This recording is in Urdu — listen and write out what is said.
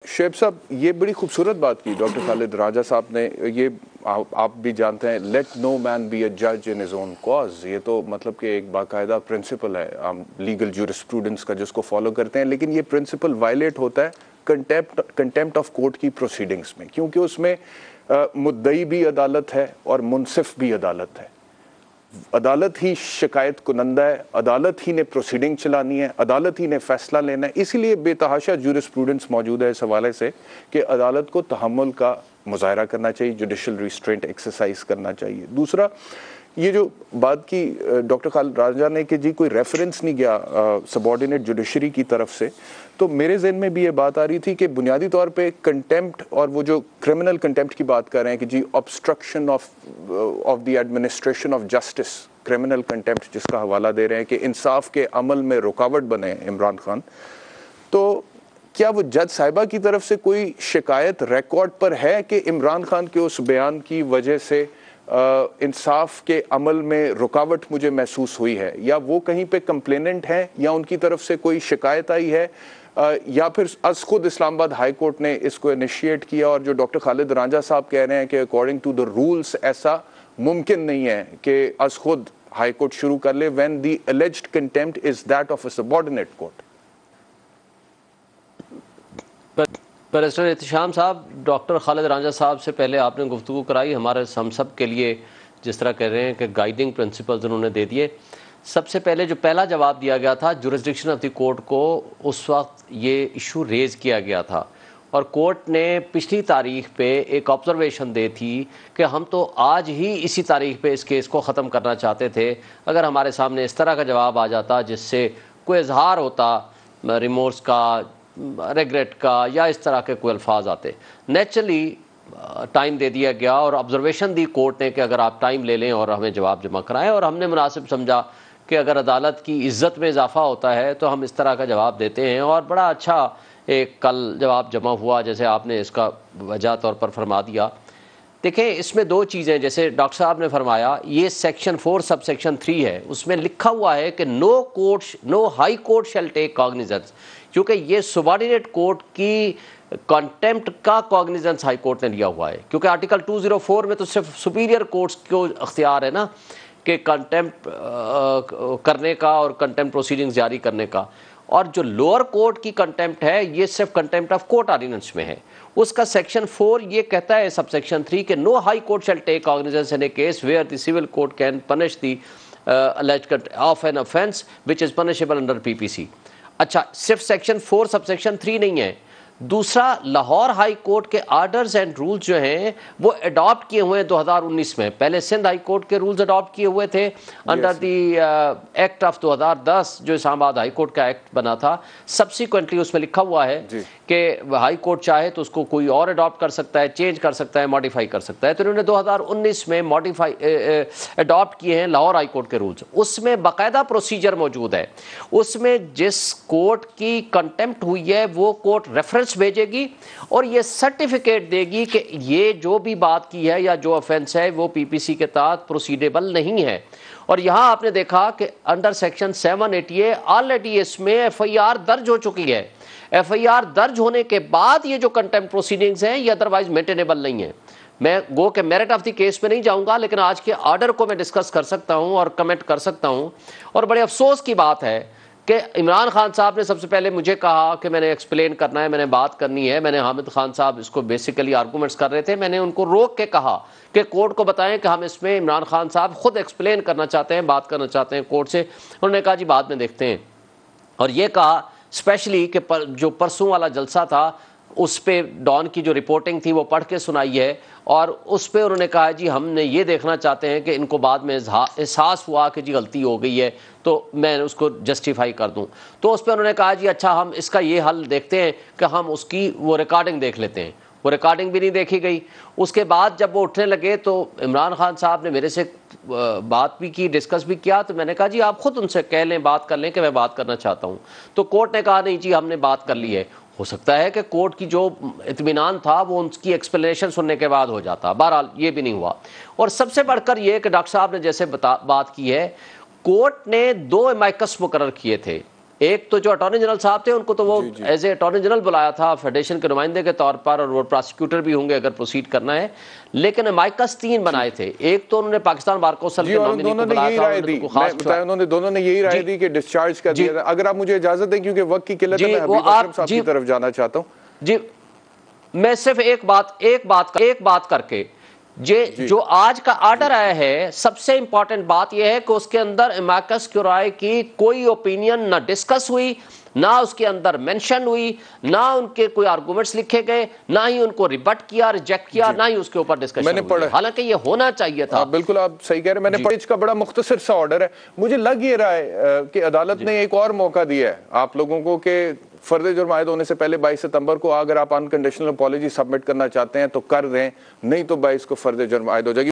شعیب صاحب یہ بڑی خوبصورت بات کی ڈاکٹر خالد راجہ صاحب نے. یہ آپ بھی جانتے ہیں لیٹ نو مین بی اے جج ان ہز اون کاز. یہ تو مطلب کہ ایک باقاعدہ پرنسپل ہے ہم لیگل جورسپروڈنس کا جس کو فالو کرتے ہیں, لیکن یہ پرنسپل وائلیٹ ہوتا ہے کنٹیمپٹ آف کورٹ کی پروسیڈنگس میں, کیونکہ اس میں مدعی بھی عدالت ہے اور منصف بھی عدالت ہے. عدالت ہی شکایت کنندہ ہے, عدالت ہی نے پروسیڈنگ چلانی ہے, عدالت ہی نے فیصلہ لینا ہے. اسی لیے بے تحاشا جورسپروڈنس موجود ہے اس حوالے سے کہ عدالت کو تحمل کا مظاہرہ کرنا چاہیے, جوڈیشل ریسٹرینٹ ایکسرسائز کرنا چاہیے. دوسرا یہ جو بات کی ڈاکٹر خالد راجہ نے کہ جی کوئی ریفرنس نہیں گیا سبارڈینیٹ جوڈیشری کی طرف سے, تو میرے ذہن میں بھی یہ بات آ رہی تھی کہ بنیادی طور پہ کنٹیمپٹ اور وہ جو کرمنل کنٹیمپٹ کی بات کر رہے ہیں کہ جی obstruction of the administration of justice, criminal contempt جس کا حوالہ دے رہے ہیں کہ انصاف کے عمل میں رکاوٹ بنے عمران خان, تو کیا وہ جج صاحبہ کی طرف سے کوئی شکایت ریکارڈ پر ہے کہ عمران خان کے اس بیان کی وجہ سے انصاف کے عمل میں رکاوٹ مجھے محسوس ہوئی ہے, یا وہ کہیں پہ کمپلیننٹ ہیں یا ان کی طرف سے کوئی شکایت آئی ہے, یا پھر از خود اسلام آباد ہائی کورٹ نے اس کو انیشیٹ کیا؟ اور جو ڈاکٹر خالد راجہ صاحب کہہ رہے ہیں کہ اکارڈنگ ٹو دا رولز ایسا ممکن نہیں ہے کہ از خود ہائی کورٹ شروع کر لے when the alleged contempt is that of a subordinate court. Barrister Ehtesham صاحب, ڈاکٹر خالد راجہ صاحب سے پہلے آپ نے گفتگو کرائی, ہمارے ہم سب کے لیے جس طرح کہہ رہے ہیں کہ گائیڈنگ پرنسپلز انہوں نے دے دیے. سب سے پہلے جو پہلا جواب دیا گیا تھا جورسڈکشن آف دی کورٹ کو, اس وقت یہ ایشو ریز کیا گیا تھا اور کورٹ نے پچھلی تاریخ پہ ایک آبزرویشن دی تھی کہ ہم تو آج ہی اسی تاریخ پہ اس کیس کو ختم کرنا چاہتے تھے. اگر ہمارے سامنے اس طرح کا جواب آ جاتا جس سے کوئی اظہار ہوتا ریمورس کا, ریگریٹ کا, یا اس طرح کے کوئی الفاظ آتے, نیچرلی ٹائم دے دیا گیا اور آبزرویشن دی کورٹ نے کہ اگر آپ ٹائم لے لیں اور ہمیں جواب جمع کرائیں, اور ہم نے مناسب سمجھا کہ اگر عدالت کی عزت میں اضافہ ہوتا ہے تو ہم اس طرح کا جواب دیتے ہیں. اور بڑا اچھا ایک کل جواب جمع ہوا جیسے آپ نے اس کا وجہ طور پر فرما دیا. دیکھیں اس میں دو چیزیں, جیسے ڈاکٹر صاحب نے فرمایا یہ سیکشن 4 سب سیکشن 3 ہے, اس میں لکھا ہوا ہے کہ no high court shall take کاگنیزنس, کیونکہ یہ سبارڈینیٹ کورٹ کی کنٹیمپٹ کا کاگنیزنس ہائی کورٹ نے لیا ہوا ہے, کیونکہ آرٹیکل 204 میں تو صرف سپیریئر کورٹس کو اختیار ہے نا کہ کنٹیمپٹ کرنے کا اور کنٹیمپٹ پروسیڈنگز جاری کرنے کا, اور جو لوور کورٹ کی کنٹیمپٹ ہے یہ صرف کنٹیمپٹ آف کورٹ آرڈیننس میں ہے. اس کا سیکشن 4 یہ کہتا ہے سب سیکشن 3 کہ no high court shall take cognizance in a case where the civil court can punish the alleged of an offense which is punishable under PPC. اچھا, صرف سیکشن 4 سب سیکشن 3 نہیں ہے. دوسرا, لاہور ہائی کورٹ کے آرڈرز اینڈ رولز جو ہیں وہ اڈاپٹ کیے ہوئے ہیں 2019 میں. پہلے سندھ ہائی کورٹ کے رولز اڈاپٹ کیے ہوئے تھے انڈر دی ایکٹ آف 2010 جو اسلام آباد ہائی کورٹ کا ایکٹ بنا تھا. سبسیکوینٹلی اس میں لکھا ہوا ہے کہ ہائی کورٹ چاہے تو اس کو کوئی اور اڈاپٹ کر سکتا ہے, چینج کر سکتا ہے, ماڈیفائی کر سکتا ہے. تو انہوں نے 2019 میں اڈاپٹ کیے ہیں لاہور ہائی کورٹ کے رولز. اس میں باقاعدہ پروسیجر موجود ہے. اس میں جس کورٹ کی کنٹیمپٹ ہوئی ہے وہ کورٹ ریفرنس بھیجے گی اور یہ سرٹیفکیٹ دے گی کہ یہ جو بھی بات کی ہے یا جو آفینس ہے وہ پی پی سی کے تحت پروسیڈیبل نہیں ہے. اور یہاں آپ نے دیکھا کہ انڈر سیکشن 780 آلریڈی اس میں ایف آئی آر درج ہو چکی ہے. ایف آئی آر درج ہونے کے بعد یہ جو کنٹیمپٹ پروسیڈنگز ہیں یہ ادروائز مینٹینیبل نہیں ہیں. میں گو کہ میرٹ آف دی کیس میں نہیں جاؤں گا, لیکن آج کے آرڈر کو میں ڈسکس کر سکتا ہوں اور کمنٹ کر سکتا ہوں. اور بڑے افسوس کی بات ہے کہ عمران خان صاحب نے سب سے پہلے مجھے کہا کہ میں نے ایکسپلین کرنا ہے, میں نے بات کرنی ہے. میں نے حامد خان صاحب اس کو بیسیکلی آرگومنٹس کر رہے تھے, میں نے ان کو روک کے کہا کہ کورٹ کو بتائیں کہ ہم اس میں عمران خان صاحب خود ایکسپلین کرنا چاہتے ہیں, بات کرنا چاہتے ہیں کورٹ سے. انہوں نے کہا جی بعد میں دیکھتے ہیں. اور یہ کہا اسپیشلی کہ جو پرسوں والا جلسہ تھا اس پہ ڈان کی جو رپورٹنگ تھی وہ پڑھ کے سنائی ہے, اور اس پہ انہوں نے کہا جی ہم نے یہ دیکھنا چاہتے ہیں کہ ان کو بعد میں احساس ہوا کہ جی غلطی ہو گئی ہے تو میں اس کو جسٹیفائی کر دوں. تو اس پہ انہوں نے کہا جی اچھا ہم اس کا یہ حل دیکھتے ہیں کہ ہم اس کی وہ ریکارڈنگ دیکھ لیتے ہیں. وہ ریکارڈنگ بھی نہیں دیکھی گئی. اس کے بعد جب وہ اٹھنے لگے تو عمران خان صاحب نے میرے سے بات بھی کی, ڈسکس بھی کیا. تو میں نے کہا جی آپ خود ان سے کہہ لیں, بات کر لیں کہ میں بات کرنا چاہتا ہوں. تو کورٹ نے کہا نہیں جی ہم نے بات کر لی ہے. ہو سکتا ہے کہ کورٹ کی جو اطمینان تھا وہ ان کی ایکسپلینیشن سننے کے بعد ہو جاتا. بہرحال یہ بھی نہیں ہوا. اور سب سے بڑھ کر یہ کہ ڈاکٹر صاحب نے جیسے بات کی ہے, کورٹ نے 2 امائکس مقرر کیے تھے. ایک تو جو اٹارنی جنرل صاحب تھے ان کو تو وہ ایز اے اٹارنی جنرل بلایا تھا فیڈریشن کے نمائندے کے طور پر، اور وہ پراسیکیوٹر بھی ہوں گے اگر پروسیڈ کرنا ہے، لیکن امائکس 3 بنائے تھے. ایک تو انہوں نے پاکستان بار کونسل کے نامنی کو بلایا تھا، انہوں نے دونوں نے یہی رائے دی کہ ڈسچارج کر دیا تھا. اگر آپ مجھے اجازت دیں کیونکہ وقت کی قلت ہے، میں حبیب اکرم صاحب کی طرف جانا چاہتا ہوں. جی میں صرف ایک بات کر کے، جو آج کا آرڈر آیا ہے، سب سے امپورٹنٹ بات یہ ہے کہ اس کے اندر امائکس کیورائے کی کوئی اوپینین نہ ڈسکس ہوئی، نہ اس کے اندر مینشن ہوئی، نہ ان کے کوئی آرگومنٹس لکھے گئے، نہ ہی ان کو ریبٹ کیا، ریجیکٹ کیا، نہ ہی اس کے اوپر ڈسکشن ہوئی. حالانکہ یہ ہونا چاہیے تھا. بالکل آپ صحیح کہہ رہے ہیں. میں نے پیج کا بڑا مختصر سا آرڈر ہے. مجھے لگ یہ رہا ہے کہ عدالت نے ایک اور موقع دیا ہے آپ لوگوں کو کہ فرد جرم عائد ہونے سے پہلے 22 ستمبر کو اگر آپ انکنڈیشنل اپالوجی سبمٹ کرنا چاہتے ہیں تو کر دیں، نہیں تو 22 کو فرد جرم عائد ہو جائے گی.